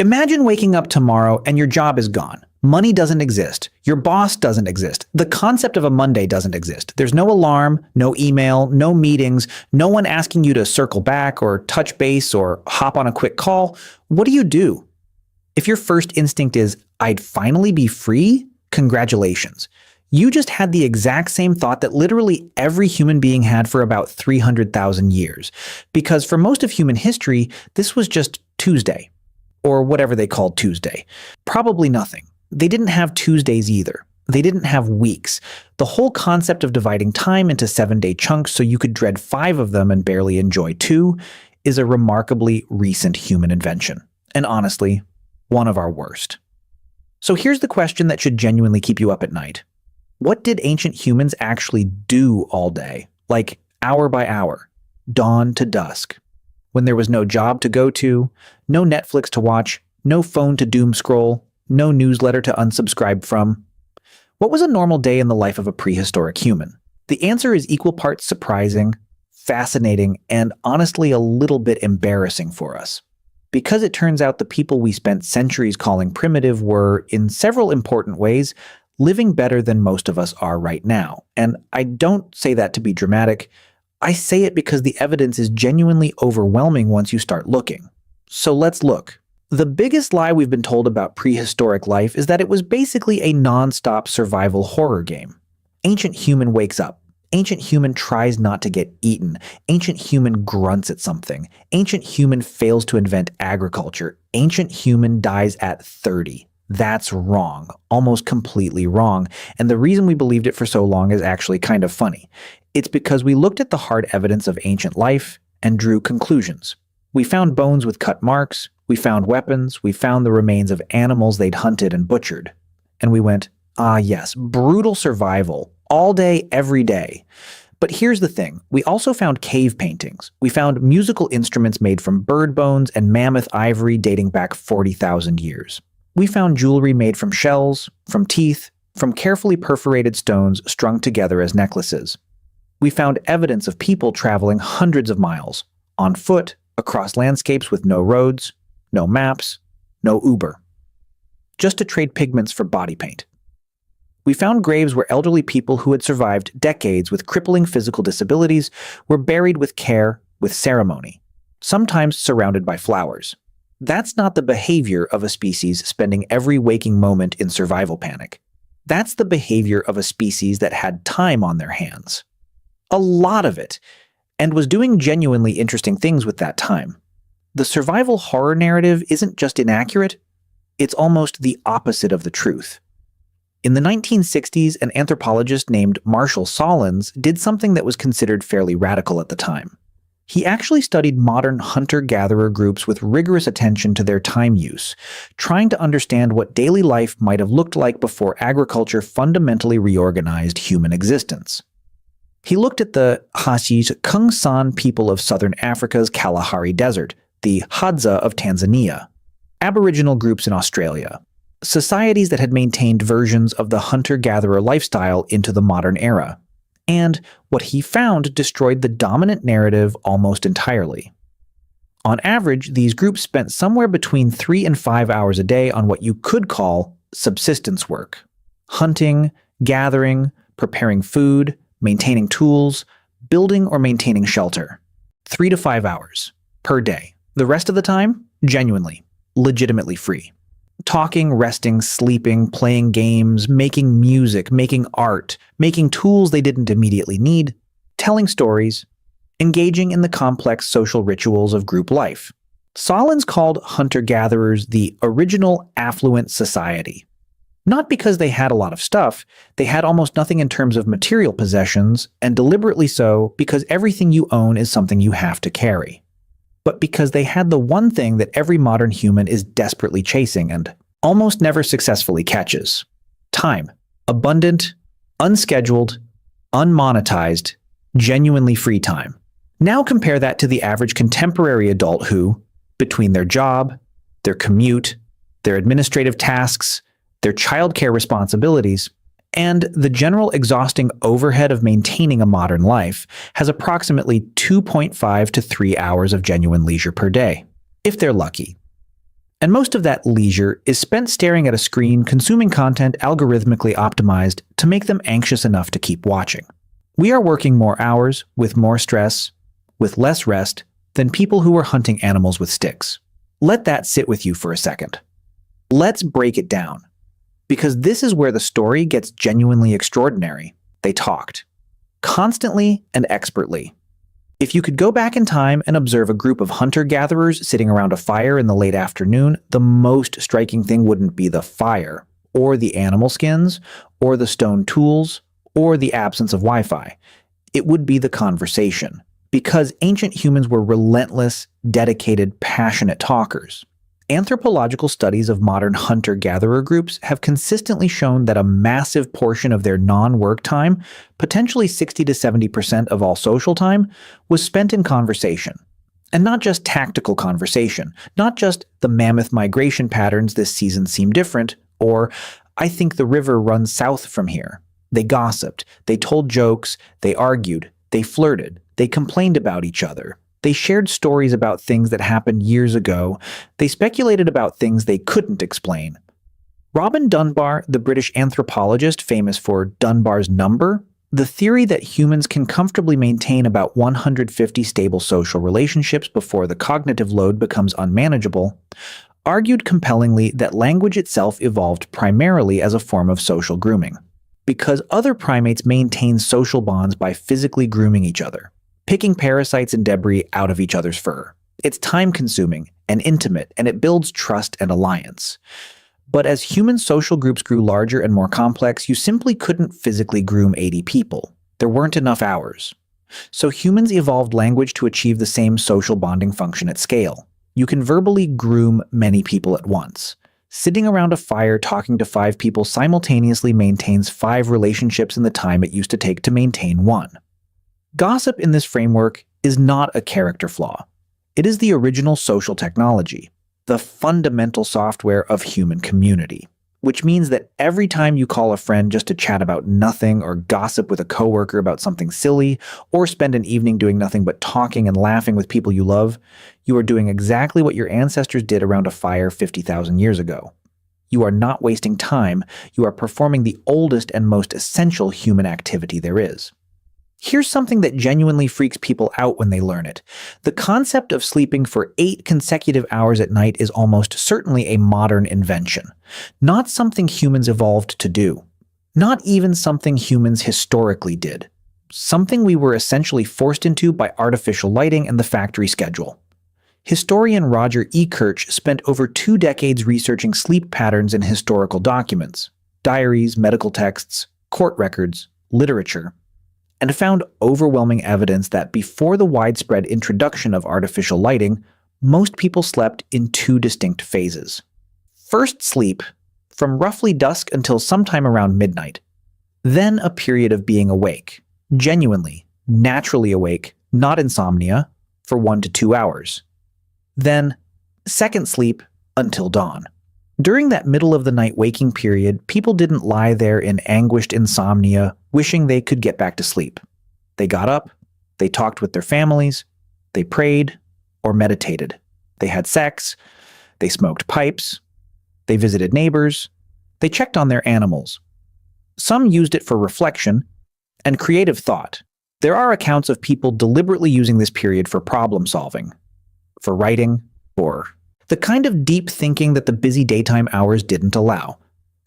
Imagine waking up tomorrow and your job is gone. Money doesn't exist. Your boss doesn't exist. The concept of a Monday doesn't exist. There's no alarm, no email, no meetings, no one asking you to circle back or touch base or hop on a quick call. What do? If your first instinct is, I'd finally be free, congratulations. You just had the exact same thought that literally every human being had for about 300,000 years. Because for most of human history, this was just Tuesday. Or whatever they called Tuesday. Probably nothing. They didn't have Tuesdays either. They didn't have weeks. The whole concept of dividing time into 7-day chunks so you could dread 5 of them and barely enjoy 2 is a remarkably recent human invention. And honestly, one of our worst. So here's the question that should genuinely keep you up at night. What did ancient humans actually do all day? Like hour by hour, dawn to dusk? When there was no job to go to, no Netflix to watch, no phone to doom scroll, no newsletter to unsubscribe from. What was a normal day in the life of a prehistoric human? The answer is equal parts surprising, fascinating, and honestly a little bit embarrassing for us. Because it turns out the people we spent centuries calling primitive were, in several important ways, living better than most of us are right now. And I don't say that to be dramatic. I say it because the evidence is genuinely overwhelming once you start looking. So let's look. The biggest lie we've been told about prehistoric life is that it was basically a non-stop survival horror game. Ancient human wakes up. Ancient human tries not to get eaten. Ancient human grunts at something. Ancient human fails to invent agriculture. Ancient human dies at 30. That's wrong. Almost completely wrong. And the reason we believed it for so long is actually kind of funny. It's because we looked at the hard evidence of ancient life and drew conclusions. We found bones with cut marks. We found weapons, we found the remains of animals they'd hunted and butchered. And we went, ah yes, brutal survival, all day, every day. But here's the thing, we also found cave paintings. We found musical instruments made from bird bones and mammoth ivory dating back 40,000 years. We found jewelry made from shells, from teeth, from carefully perforated stones strung together as necklaces. We found evidence of people traveling hundreds of miles, on foot, across landscapes with no roads, no maps, no Uber. Just to trade pigments for body paint. We found graves where elderly people who had survived decades with crippling physical disabilities were buried with care, with ceremony, sometimes surrounded by flowers. That's not the behavior of a species spending every waking moment in survival panic. That's the behavior of a species that had time on their hands. A lot of it, and was doing genuinely interesting things with that time. The survival horror narrative isn't just inaccurate, it's almost the opposite of the truth. In the 1960s, an anthropologist named Marshall Solins did something that was considered fairly radical at the time. He actually studied modern hunter-gatherer groups with rigorous attention to their time use, trying to understand what daily life might have looked like before agriculture fundamentally reorganized human existence. He looked at the Hashish Kungsan people of southern Africa's Kalahari Desert, the Hadza of Tanzania, Aboriginal groups in Australia, societies that had maintained versions of the hunter-gatherer lifestyle into the modern era, and what he found destroyed the dominant narrative almost entirely. On average, these groups spent somewhere between 3 and 5 hours a day on what you could call subsistence work: hunting, gathering, preparing food, maintaining tools, building or maintaining shelter. 3 to 5 hours per day. The rest of the time, genuinely, legitimately free. Talking, resting, sleeping, playing games, making music, making art, making tools they didn't immediately need, telling stories, engaging in the complex social rituals of group life. Solins called hunter-gatherers the original affluent society. Not because they had a lot of stuff, they had almost nothing in terms of material possessions, and deliberately so because everything you own is something you have to carry. But because they had the one thing that every modern human is desperately chasing and almost never successfully catches: time. Abundant, unscheduled, unmonetized, genuinely free time. Now compare that to the average contemporary adult who, between their job, their commute, their administrative tasks, their childcare responsibilities, and the general exhausting overhead of maintaining a modern life, has approximately 2.5 to 3 hours of genuine leisure per day, if they're lucky. And most of that leisure is spent staring at a screen, consuming content algorithmically optimized to make them anxious enough to keep watching. We are working more hours, with more stress, with less rest, than people who were hunting animals with sticks. Let that sit with you for a second. Let's break it down, because this is where the story gets genuinely extraordinary. They talked, constantly and expertly. If you could go back in time and observe a group of hunter-gatherers sitting around a fire in the late afternoon, the most striking thing wouldn't be the fire, or the animal skins, or the stone tools, or the absence of Wi-Fi. It would be the conversation, because ancient humans were relentless, dedicated, passionate talkers. Anthropological studies of modern hunter-gatherer groups have consistently shown that a massive portion of their non-work time, potentially 60 to 70% of all social time, was spent in conversation. And not just tactical conversation, not just the mammoth migration patterns this season seem different, or I think the river runs south from here. They gossiped, they told jokes, they argued, they flirted, they complained about each other. They shared stories about things that happened years ago. They speculated about things they couldn't explain. Robin Dunbar, the British anthropologist famous for Dunbar's number, the theory that humans can comfortably maintain about 150 stable social relationships before the cognitive load becomes unmanageable, argued compellingly that language itself evolved primarily as a form of social grooming, because other primates maintain social bonds by physically grooming each other, picking parasites and debris out of each other's fur. It's time-consuming and intimate, and it builds trust and alliance. But as human social groups grew larger and more complex, you simply couldn't physically groom 80 people. There weren't enough hours. So humans evolved language to achieve the same social bonding function at scale. You can verbally groom many people at once. Sitting around a fire talking to 5 people simultaneously maintains 5 relationships in the time it used to take to maintain 1. Gossip in this framework is not a character flaw. It is the original social technology, the fundamental software of human community, which means that every time you call a friend just to chat about nothing or gossip with a coworker about something silly, or spend an evening doing nothing but talking and laughing with people you love, you are doing exactly what your ancestors did around a fire 50,000 years ago. You are not wasting time, you are performing the oldest and most essential human activity there is. Here's something that genuinely freaks people out when they learn it. The concept of sleeping for 8 consecutive hours at night is almost certainly a modern invention, not something humans evolved to do, not even something humans historically did, something we were essentially forced into by artificial lighting and the factory schedule. Historian Roger E. Kirch spent over 2 decades researching sleep patterns in historical documents, diaries, medical texts, court records, literature, and found overwhelming evidence that before the widespread introduction of artificial lighting, most people slept in 2 distinct phases. First sleep, from roughly dusk until sometime around midnight. Then a period of being awake, genuinely, naturally awake, not insomnia, for 1 to 2 hours. Then, second sleep until dawn. During that middle-of-the-night waking period, people didn't lie there in anguished insomnia, wishing they could get back to sleep. They got up, they talked with their families, they prayed or meditated. They had sex, they smoked pipes, they visited neighbors, they checked on their animals. Some used it for reflection and creative thought. There are accounts of people deliberately using this period for problem solving, for writing, or the kind of deep thinking that the busy daytime hours didn't allow.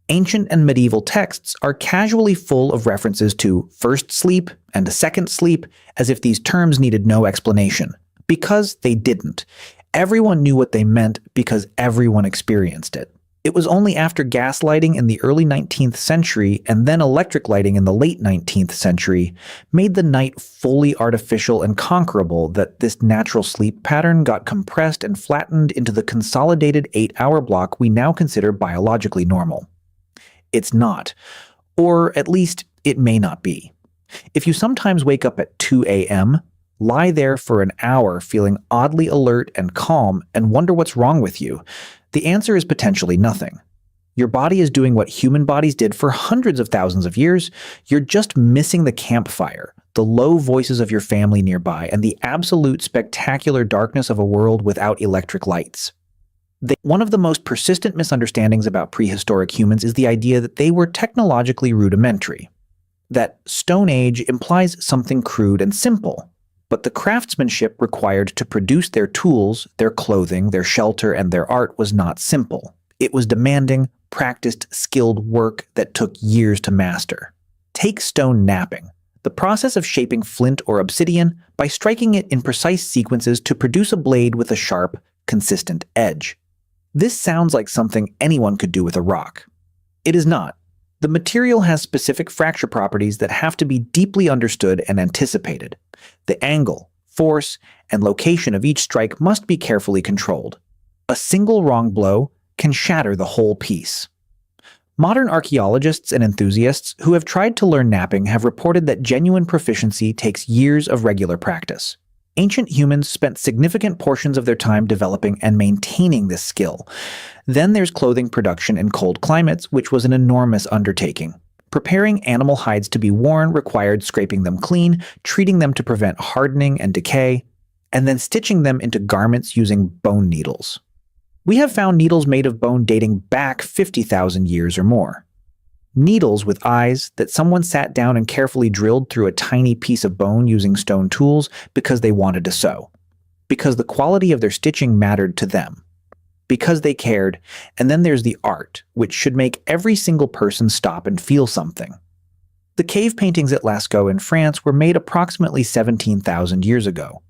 Ancient and medieval texts are casually full of references to first sleep and second sleep, as if these terms needed no explanation. Because they didn't. Everyone knew what they meant because everyone experienced it. It was only after gaslighting in the early 19th century and then electric lighting in the late 19th century made the night fully artificial and conquerable that this natural sleep pattern got compressed and flattened into the consolidated 8-hour block we now consider biologically normal. It's not. Or at least it may not be. If you sometimes wake up at 2 a.m., lie there for an hour feeling oddly alert and calm and wonder what's wrong with you, the answer is potentially nothing. Your body is doing what human bodies did for hundreds of thousands of years. You're just missing the campfire, the low voices of your family nearby, and the absolute spectacular darkness of a world without electric lights. One of the most persistent misunderstandings about prehistoric humans is the idea that they were technologically rudimentary. That Stone Age implies something crude and simple, but the craftsmanship required to produce their tools, their clothing, their shelter, and their art was not simple. It was demanding, practiced, skilled work that took years to master. Take stone knapping, the process of shaping flint or obsidian by striking it in precise sequences to produce a blade with a sharp, consistent edge. This sounds like something anyone could do with a rock. It is not. The material has specific fracture properties that have to be deeply understood and anticipated. The angle, force, and location of each strike must be carefully controlled. A single wrong blow can shatter the whole piece. Modern archaeologists and enthusiasts who have tried to learn knapping have reported that genuine proficiency takes years of regular practice. Ancient humans spent significant portions of their time developing and maintaining this skill. Then there's clothing production in cold climates, which was an enormous undertaking. Preparing animal hides to be worn required scraping them clean, treating them to prevent hardening and decay, and then stitching them into garments using bone needles. We have found needles made of bone dating back 50,000 years or more. Needles with eyes that someone sat down and carefully drilled through a tiny piece of bone using stone tools because they wanted to sew. Because the quality of their stitching mattered to them. Because they cared, and then there's the art, which should make every single person stop and feel something. The cave paintings at Lascaux in France were made approximately 17,000 years ago.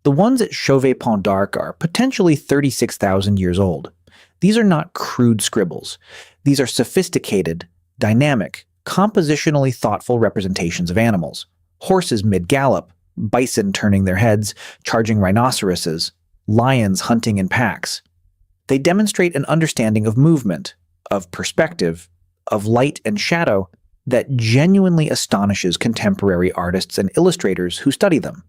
The ones at Chauvet-Pont d'Arc are potentially 36,000 years old. These are not crude scribbles. These are sophisticated, dynamic, compositionally thoughtful representations of animals. Horses mid-gallop, bison turning their heads, charging rhinoceroses, lions hunting in packs. They demonstrate an understanding of movement, of perspective, of light and shadow that genuinely astonishes contemporary artists and illustrators who study them.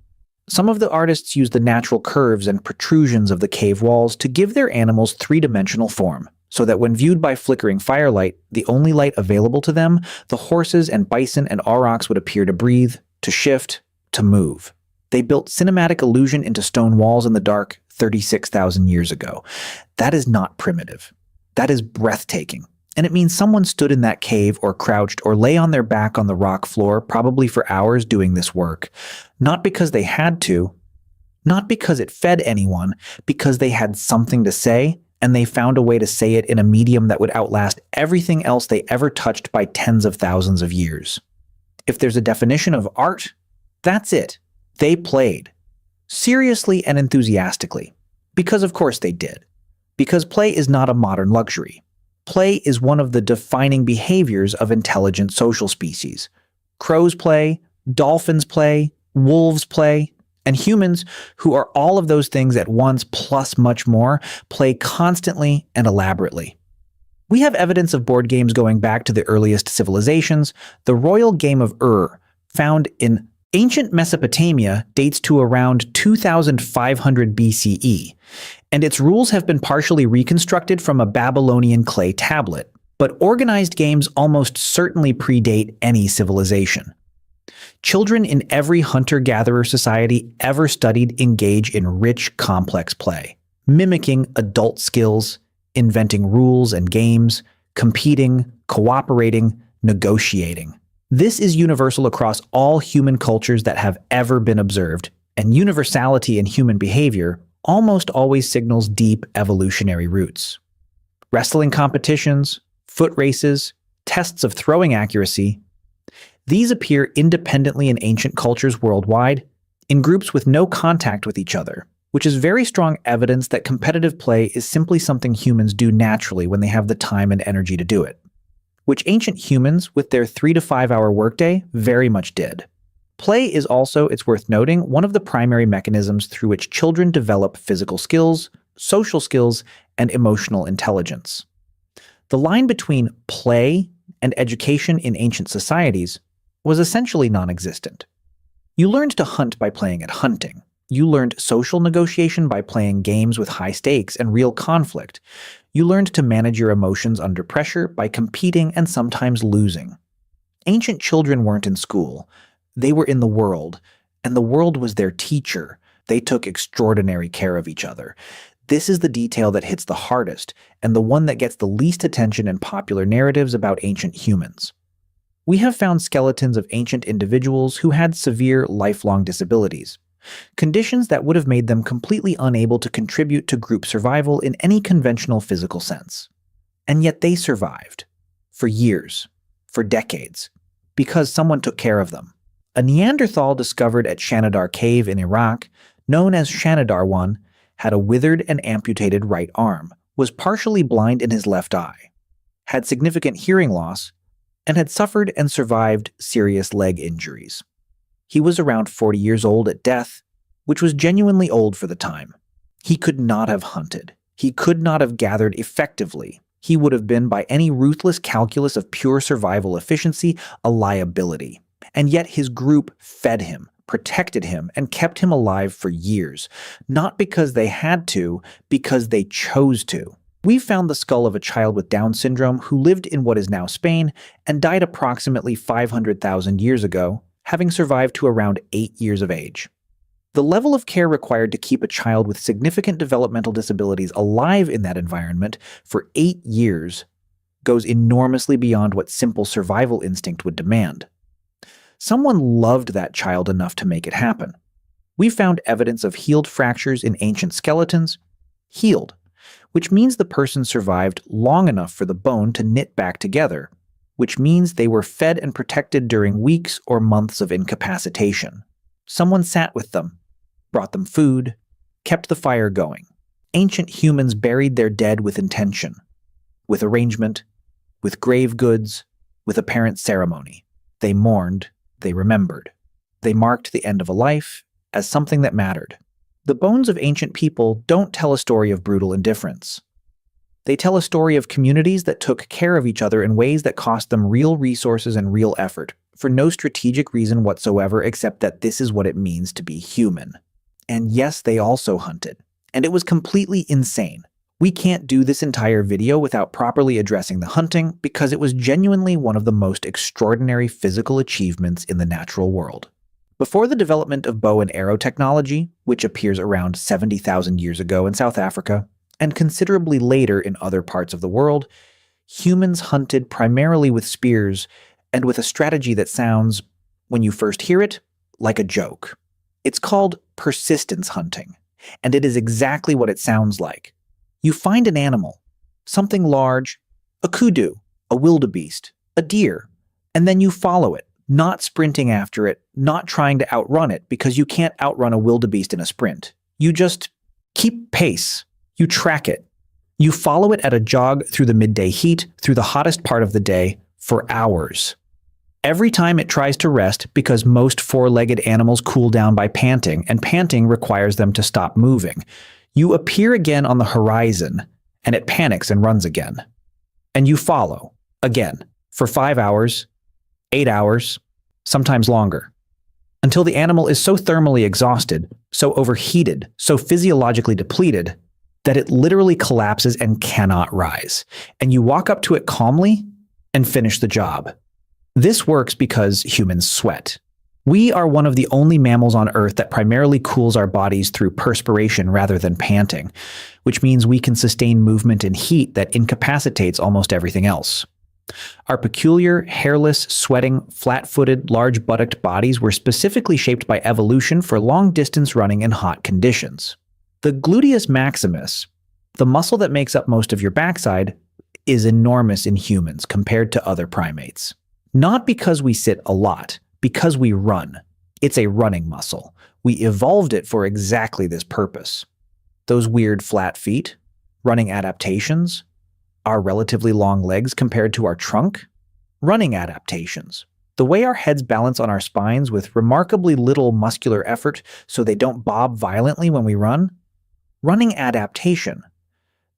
Some of the artists use the natural curves and protrusions of the cave walls to give their animals three-dimensional form, so that when viewed by flickering firelight, the only light available to them, the horses and bison and aurochs would appear to breathe, to shift, to move. They built cinematic illusion into stone walls in the dark 36,000 years ago. That is not primitive. That is breathtaking. And it means someone stood in that cave or crouched or lay on their back on the rock floor, probably for hours doing this work. Not because they had to, not because it fed anyone, because they had something to say, and they found a way to say it in a medium that would outlast everything else they ever touched by tens of thousands of years. If there's a definition of art, that's it. They played. Seriously and enthusiastically. Because of course they did. Because play is not a modern luxury. Play is one of the defining behaviors of intelligent social species. Crows play, dolphins play, wolves play, and humans, who are all of those things at once plus much more, play constantly and elaborately. We have evidence of board games going back to the earliest civilizations. The royal game of Ur, found in ancient Mesopotamia, dates to around 2500 BCE, and its rules have been partially reconstructed from a Babylonian clay tablet. But organized games almost certainly predate any civilization. Children in every hunter-gatherer society ever studied engage in rich, complex play, mimicking adult skills, inventing rules and games, competing, cooperating, negotiating. This is universal across all human cultures that have ever been observed, and universality in human behavior almost always signals deep evolutionary roots. Wrestling competitions, foot races, tests of throwing accuracy, these appear independently in ancient cultures worldwide, in groups with no contact with each other, which is very strong evidence that competitive play is simply something humans do naturally when they have the time and energy to do it, which ancient humans, with their 3 to 5 hour workday, very much did. Play is also, it's worth noting, one of the primary mechanisms through which children develop physical skills, social skills, and emotional intelligence. The line between play and education in ancient societies was essentially non-existent. You learned to hunt by playing at hunting. You learned social negotiation by playing games with high stakes and real conflict. You learned to manage your emotions under pressure by competing and sometimes losing. Ancient children weren't in school. They were in the world, and the world was their teacher. They took extraordinary care of each other. This is the detail that hits the hardest and the one that gets the least attention in popular narratives about ancient humans. We have found skeletons of ancient individuals who had severe, lifelong disabilities, conditions that would have made them completely unable to contribute to group survival in any conventional physical sense. And yet they survived. For years. For decades. Because someone took care of them. A Neanderthal discovered at Shanidar Cave in Iraq, known as Shanidar I, had a withered and amputated right arm, was partially blind in his left eye, had significant hearing loss, and had suffered and survived serious leg injuries. He was around 40 years old at death, which was genuinely old for the time. He could not have hunted. He could not have gathered effectively. He would have been, by any ruthless calculus of pure survival efficiency, a liability. And yet his group fed him, protected him, and kept him alive for years, not because they had to, because they chose to. We found the skull of a child with Down syndrome who lived in what is now Spain and died approximately 500,000 years ago, having survived to around 8 years of age. The level of care required to keep a child with significant developmental disabilities alive in that environment for 8 years goes enormously beyond what simple survival instinct would demand. Someone loved that child enough to make it happen. We found evidence of healed fractures in ancient skeletons, healed, which means the person survived long enough for the bone to knit back together, which means they were fed and protected during weeks or months of incapacitation. Someone sat with them, brought them food, kept the fire going. Ancient humans buried their dead with intention, with arrangement, with grave goods, with apparent ceremony. They mourned, they remembered. They marked the end of a life as something that mattered. The bones of ancient people don't tell a story of brutal indifference. They tell a story of communities that took care of each other in ways that cost them real resources and real effort, for no strategic reason whatsoever except that this is what it means to be human. And yes, they also hunted. And it was completely insane. We can't do this entire video without properly addressing the hunting because it was genuinely one of the most extraordinary physical achievements in the natural world. Before the development of bow and arrow technology, which appears around 70,000 years ago in South Africa, and considerably later in other parts of the world, humans hunted primarily with spears and with a strategy that sounds, when you first hear it, like a joke. It's called persistence hunting, and it is exactly what it sounds like. You find an animal, something large, a kudu, a wildebeest, a deer, and then you follow it, not sprinting after it, not trying to outrun it, because you can't outrun a wildebeest in a sprint. You just keep pace. You track it. You follow it at a jog through the midday heat, through the hottest part of the day, for hours. Every time it tries to rest, because most four-legged animals cool down by panting, and panting requires them to stop moving, you appear again on the horizon, and it panics and runs again. And you follow, again, for 5 hours, 8 hours, sometimes longer, until the animal is so thermally exhausted, so overheated, so physiologically depleted, that it literally collapses and cannot rise. And you walk up to it calmly and finish the job. This works because humans sweat. We are one of the only mammals on Earth that primarily cools our bodies through perspiration rather than panting, which means we can sustain movement in heat that incapacitates almost everything else. Our peculiar, hairless, sweating, flat-footed, large-buttocked bodies were specifically shaped by evolution for long-distance running in hot conditions. The gluteus maximus, the muscle that makes up most of your backside, is enormous in humans compared to other primates. Not because we sit a lot, because we run. It's a running muscle. We evolved it for exactly this purpose. Those weird flat feet, running adaptations, our relatively long legs compared to our trunk, running adaptations. The way our heads balance on our spines with remarkably little muscular effort so they don't bob violently when we run, running adaptation.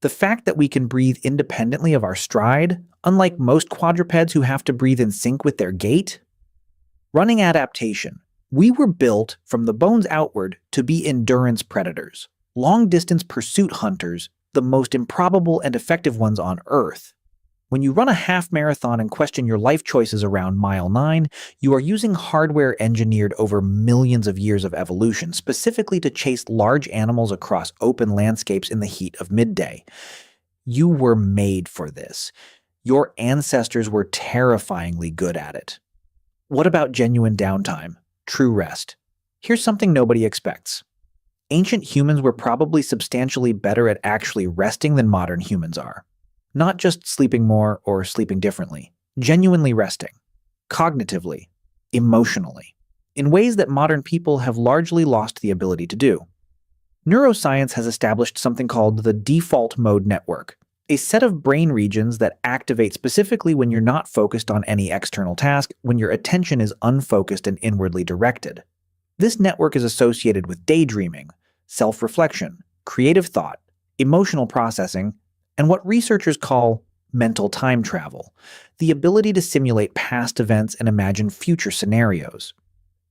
The fact that we can breathe independently of our stride, unlike most quadrupeds who have to breathe in sync with their gait. Running adaptation. We were built from the bones outward to be endurance predators, long-distance pursuit hunters, the most improbable and effective ones on Earth. When you run a half marathon and question your life choices around mile 9, you are using hardware engineered over millions of years of evolution, specifically to chase large animals across open landscapes in the heat of midday. You were made for this. Your ancestors were terrifyingly good at it. What about genuine downtime? True rest. Here's something nobody expects. Ancient humans were probably substantially better at actually resting than modern humans are. Not just sleeping more or sleeping differently, genuinely resting, cognitively, emotionally, in ways that modern people have largely lost the ability to do. Neuroscience has established something called the default mode network, a set of brain regions that activate specifically when you're not focused on any external task, when your attention is unfocused and inwardly directed. This network is associated with daydreaming, self-reflection, creative thought, emotional processing, and what researchers call mental time travel, the ability to simulate past events and imagine future scenarios.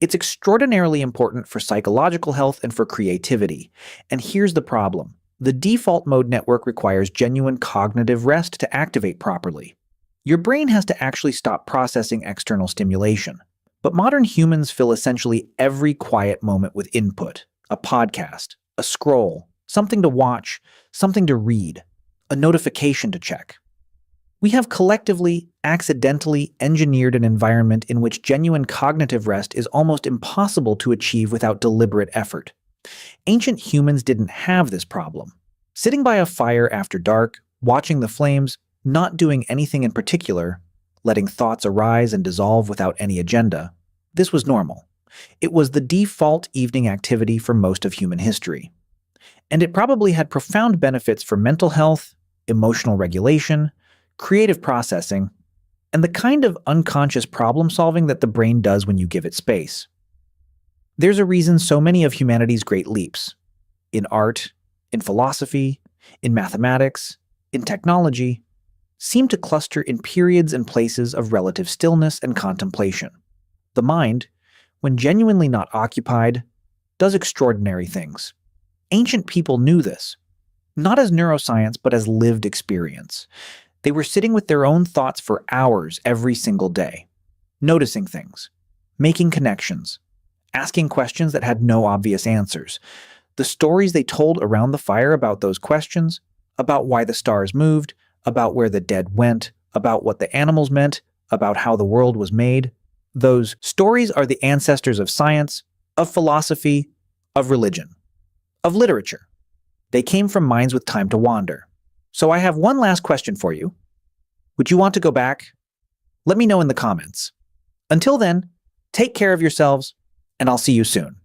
It's extraordinarily important for psychological health and for creativity. And here's the problem. The default mode network requires genuine cognitive rest to activate properly. Your brain has to actually stop processing external stimulation. But modern humans fill essentially every quiet moment with input: a podcast, a scroll, something to watch, something to read, a notification to check. We have collectively, accidentally engineered an environment in which genuine cognitive rest is almost impossible to achieve without deliberate effort. Ancient humans didn't have this problem. Sitting by a fire after dark, watching the flames, not doing anything in particular, letting thoughts arise and dissolve without any agenda, this was normal. It was the default evening activity for most of human history. And it probably had profound benefits for mental health, emotional regulation, creative processing, and the kind of unconscious problem-solving that the brain does when you give it space. There's a reason so many of humanity's great leaps, in art, in philosophy, in mathematics, in technology, seem to cluster in periods and places of relative stillness and contemplation. The mind, when genuinely not occupied, does extraordinary things. Ancient people knew this, not as neuroscience but as lived experience. They were sitting with their own thoughts for hours every single day, noticing things, making connections, asking questions that had no obvious answers. The stories they told around the fire about those questions, about why the stars moved, about where the dead went, about what the animals meant, about how the world was made. Those stories are the ancestors of science, of philosophy, of religion, of literature. They came from minds with time to wander. So I have one last question for you. Would you want to go back? Let me know in the comments. Until then, take care of yourselves, and I'll see you soon.